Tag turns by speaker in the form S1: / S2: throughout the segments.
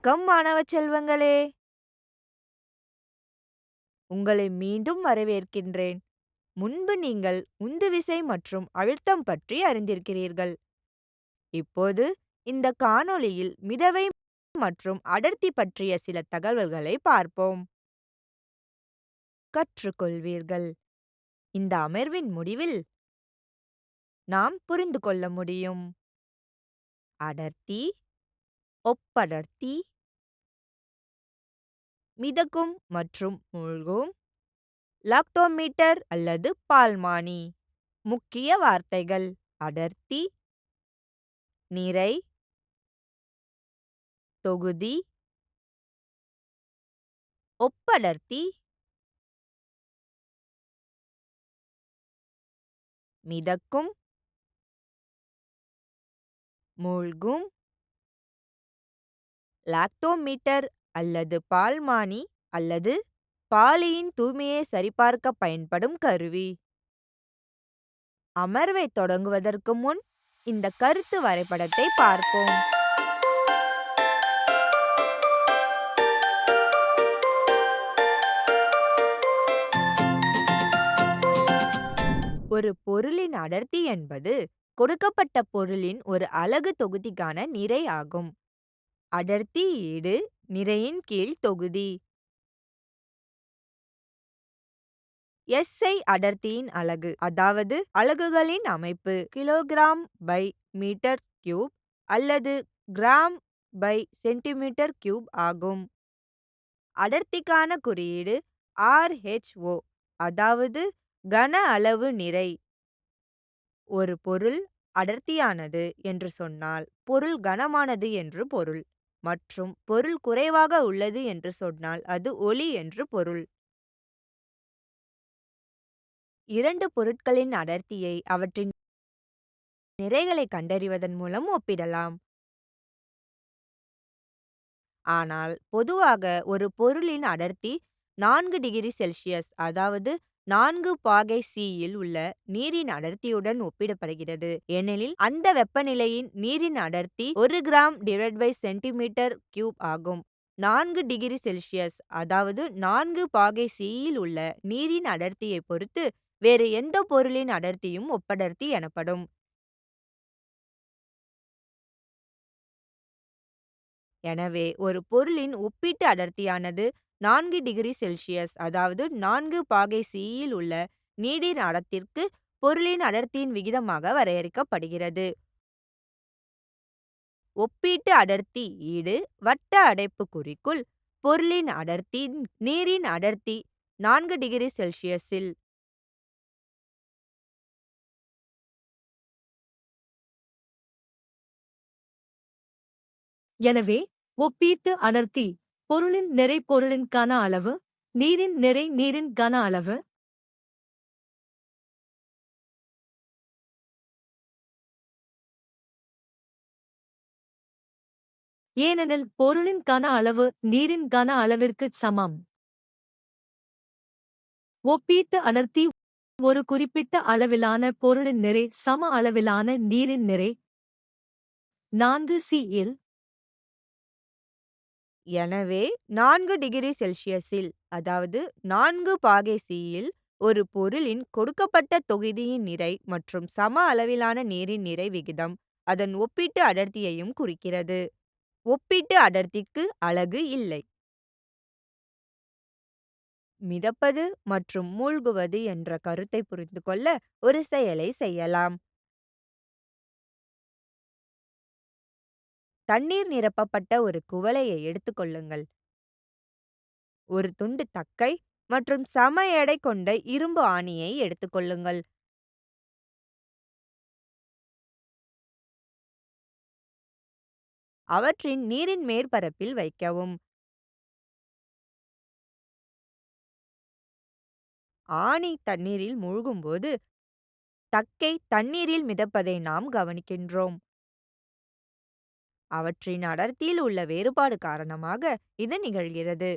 S1: வணக்கம் மாணவ செல்வங்களே! உங்களை மீண்டும் வரவேற்கின்றேன். முன்பு நீங்கள் உந்துவிசை மற்றும் அழுத்தம் பற்றி அறிந்திருக்கிறீர்கள். இப்போது இந்த காணொளியில் மிதவை மற்றும் அடர்த்தி பற்றிய சில தகவல்களை பார்ப்போம். கற்றுக்கொள்வீர்கள். இந்த அமர்வின் முடிவில் நாம் புரிந்து கொள்ள முடியும். அடர்த்தி, ஒப்படர்த்தி, மிதக்கும் மற்றும் மூழ்கும், லாக்டோமீட்டர் அல்லது பால்மானி. முக்கிய வார்த்தைகள்: அடர்த்தி, நிறை, தொகுதி, ஒப்படர்த்தி, மிதக்கும், மூழ்கும், லாக்டோமீட்டர் அல்லது பால்மானி அல்லது பாலியின் தூய்மையை சரிபார்க்க பயன்படும் கருவி. அமர்வை தொடங்குவதற்கு முன் இந்த கருத்து வரைபடத்தை பார்ப்போம். ஒரு பொருளின் அடர்த்தி என்பது கொடுக்கப்பட்ட பொருளின் ஒரு அலகு தொகுதிக்கான நிறை ஆகும். அடர்த்தி ஈடு நிறையின் கீழ் தொகுதி. SI அடர்த்தியின் அலகு, அதாவது அலகுகளின் அமைப்பு கிலோகிராம் பை மீட்டர் கியூப் அல்லது கிராம் பை சென்டிமீட்டர் கியூப் ஆகும். அடர்த்திக்கான குறியீடு RHO, அதாவது கன அளவு நிறை. ஒரு பொருள் அடர்த்தியானது என்று சொன்னால் பொருள் கனமானது என்று பொருள், மற்றும் பொருள் குறைவாக உள்ளது என்று சொன்னால் அது ஒளி என்று பொருள். இரண்டு பொருட்களின் அடர்த்தியை அவற்றின் நிறைகளை கண்டறிவதன் மூலம் ஒப்பிடலாம். ஆனால் பொதுவாக ஒரு பொருளின் அடர்த்தி 4 டிகிரி செல்சியஸ், அதாவது 4 பாகை C-யில் உள்ள நீரின் அடர்த்தியுடன் ஒப்பிடப்படுகிறது. ஏனெனில் அந்த வெப்பநிலையின் நீரின் அடர்த்தி 1 கிராம்/சென்டிமீட்டர் கியூப் ஆகும். 4 டிகிரி செல்சியஸ், அதாவது 4 பாகை C-யில் உள்ள நீரின் அடர்த்தியை பொறுத்து வேறு எந்த பொருளின் அடர்த்தியும் ஒப்படர்த்தி எனப்படும். எனவே ஒரு பொருளின் ஒப்பீட்டு அடர்த்தியானது 4 டிகிரி செல்சியஸ், அதாவது 4 பாகை C-யில் உள்ள நீரின் அடர்த்திக்கு பொருளின் அடர்த்தியின் விகிதமாக வரையறுக்கப்படுகிறது. ஒப்பீட்டு அடர்த்தி ஈடு வட்ட அடைப்புக்குறிக்குள் பொருளின் அடர்த்தி நீரின் அடர்த்தி 4 டிகிரி செல்சியஸில்.
S2: எனவே ஒப்பீட்டு அடர்த்தி பொருளின் நிறை பொருளின் கன அளவு, நீரின் நிறை நீரின் கன அளவு. ஏனெனில் பொருளின் கன அளவு நீரின் கன அளவிற்கு சமம். ஒப்பீட்டு அடர்த்தி ஒரு குறிப்பிட்ட அளவிலான பொருளின் நிறை சம அளவிலான நீரின் நிறை 4 C-யில்.
S1: எனவே 4 டிகிரி செல்சியஸில், அதாவது 4 பாகை C-யில் ஒரு பொருளின் கொடுக்கப்பட்ட தொகுதியின் நிறை மற்றும் சம அளவிலான நீரின் நிறை விகிதம் அதன் ஒப்பீட்டு அடர்த்தியையும் குறிக்கிறது. ஒப்பீட்டு அடர்த்திக்கு அலகு இல்லை. மிதப்பது மற்றும் மூழ்குவது என்ற கருத்தை புரிந்து கொள்ள ஒரு செயலை செய்யலாம். தண்ணீர் நிரப்பப்பட்ட ஒரு குவளையை எடுத்துக்கொள்ளுங்கள். ஒரு துண்டு தக்கை மற்றும் சம எடை கொண்ட இரும்பு ஆணியை எடுத்துக்கொள்ளுங்கள். அவற்றின் நீரின் மேற்பரப்பில் வைக்கவும். ஆணி தண்ணீரில் மூழ்கும்போது தக்கை தண்ணீரில் மிதப்பதை நாம் கவனிக்கின்றோம். அவற்றின் அடர்த்தியில் உள்ள வேறுபாடு காரணமாக இது நிகழ்கிறது.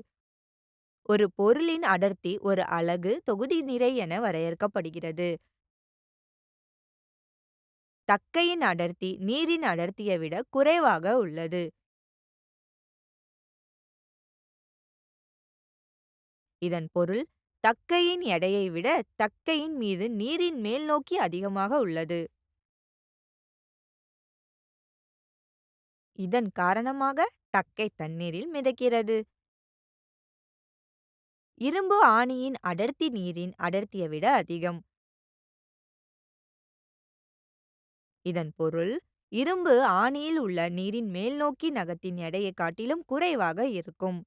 S1: ஒரு பொருளின் அடர்த்தி ஒரு அலகு தொகுதி நிறை என வரையறுக்கப்படுகிறது. தக்கையின் அடர்த்தி நீரின் அடர்த்தியை விட குறைவாக உள்ளது. இதன் பொருள் தக்கையின் எடையை விட தக்கையின் மீது நீரின் மேல் நோக்கி அதிகமாக உள்ளது. இதன் காரணமாக தக்கை தண்ணீரில் மிதக்கிறது. இரும்பு ஆணியின் அடர்த்தி நீரின் அடர்த்தியை விட அதிகம். இதன் பொருள் இரும்பு ஆணியில் உள்ள நீரின் மேல்நோக்கி நகத்தின் எடையை காட்டிலும் குறைவாக இருக்கும்.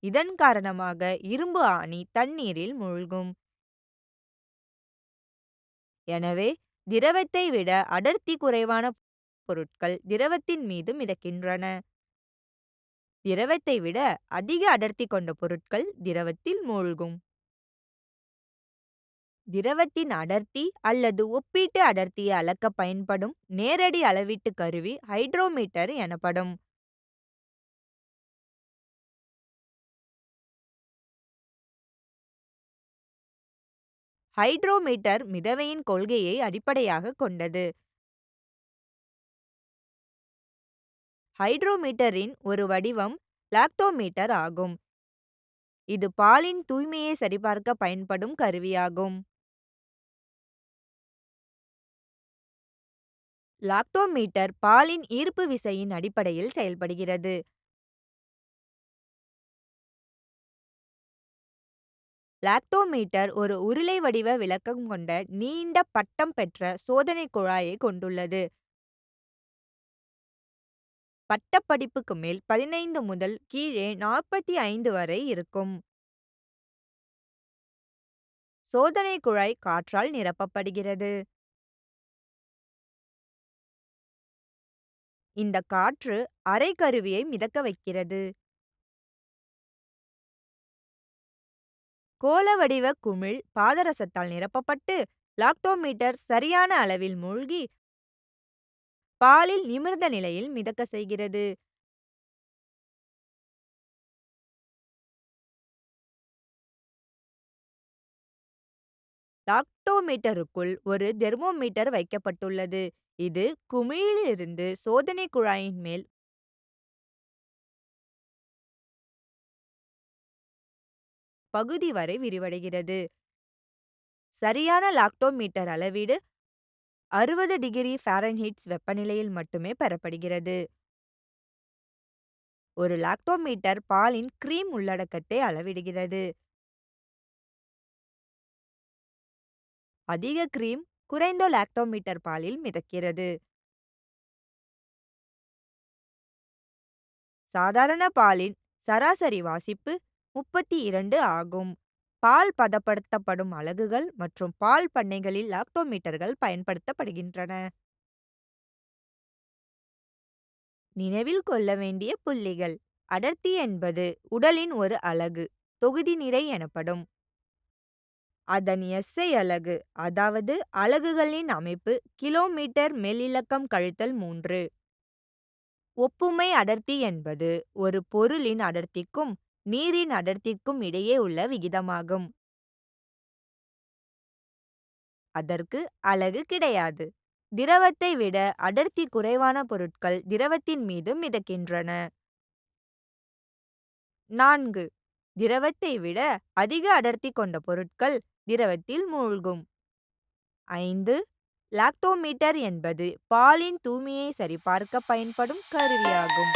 S1: இதன் காரணமாக இரும்பு ஆணி தண்ணீரில் மூழ்கும். எனவே திரவத்தை விட அடர்த்தி குறைவான பொருட்கள் திரவத்தின் மீது மிதக்கின்றன. திரவத்தை விட அதிக அடர்த்தி கொண்ட பொருட்கள் திரவத்தில் மூழ்கும். திரவத்தின் அடர்த்தி அல்லது ஒப்பீட்டு அடர்த்தியை அளக்க பயன்படும் நேரடி அளவீட்டு கருவி ஹைட்ரோமீட்டர் எனப்படும். ஹைட்ரோமீட்டர் மிதவையின் கொள்கையை அடிப்படையாகக் கொண்டது. ஹைட்ரோமீட்டரின் ஒரு வடிவம் லாக்டோமீட்டர் ஆகும். இது பாலின் தூய்மையை சரிபார்க்க பயன்படும் கருவியாகும். லாக்டோமீட்டர் பாலின் ஈர்ப்பு விசையின் அடிப்படையில் செயல்படுகிறது. லாக்டோமீட்டர் ஒரு உருளை வடிவ விளக்கம் கொண்ட நீண்ட பட்டம் பெற்ற சோதனை குழாயை கொண்டுள்ளது. பட்டப்படிப்புக்கு மேல் 15 முதல் கீழே 45 வரை இருக்கும். சோதனை குழாய் காற்றால் நிரப்பப்படுகிறது. இந்த காற்று அரை கருவியை மிதக்க வைக்கிறது. கோள வடிவ குமிழ் பாதரசத்தால் நிரப்பப்பட்டு லாக்டோமீட்டர் சரியான அளவில் மூழ்கி பாலில் நிமிர்ந்த நிலையில் மிதக்க செய்கிறது. லாக்டோமீட்டருக்குள் ஒரு தெர்மோமீட்டர் வைக்கப்பட்டுள்ளது. இது குமிழிலிருந்து சோதனை குழாயின் மேல் பகுதி வரை விரிவடைகிறது. சரியான லாக்டோமீட்டர் அளவீடு 60°F வெப்பநிலையில் மட்டுமே பெறப்படுகிறது. ஒரு லாக்டோமீட்டர் பாலின் கிரீம் உள்ளடக்கத்தை அளவிடுகிறது. அதிக கிரீம் குறைந்த லாக்டோமீட்டர் பாலில் மிதக்கிறது. சாதாரண பாலின் சராசரி வாசிப்பு 32 ஆகும். பால் பதப்படுத்தப்படும் அலகுகள் மற்றும் பால் பண்ணைகளில் லாக்டோமீட்டர்கள் பயன்படுத்தப்படுகின்றன. நினைவில் கொள்ள வேண்டிய புள்ளிகள். அடர்த்தி என்பது உடலின் ஒரு அலகு, தொகுதி நிறை எனப்படும். அதன் SI அலகு, அதாவது அலகுகளின் அமைப்பு கிலோமீட்டர் மெல்லிலக்கம் கழித்தல் 3. ஒப்புமை அடர்த்தி என்பது ஒரு பொருளின் அடர்த்திக்கும் நீரின் அடர்த்திக்கும் இடையே உள்ள விகிதமாகும். அதற்கு அலகு கிடையாது. திரவத்தை விட அடர்த்தி குறைவான பொருட்கள் திரவத்தின் மீது மிதக்கின்றன. 4. திரவத்தை விட அதிக அடர்த்தி கொண்ட பொருட்கள் திரவத்தில் மூழ்கும். 5. லாக்டோமீட்டர் என்பது பாலின் தூய்மையை சரிபார்க்க பயன்படும் கருவியாகும்.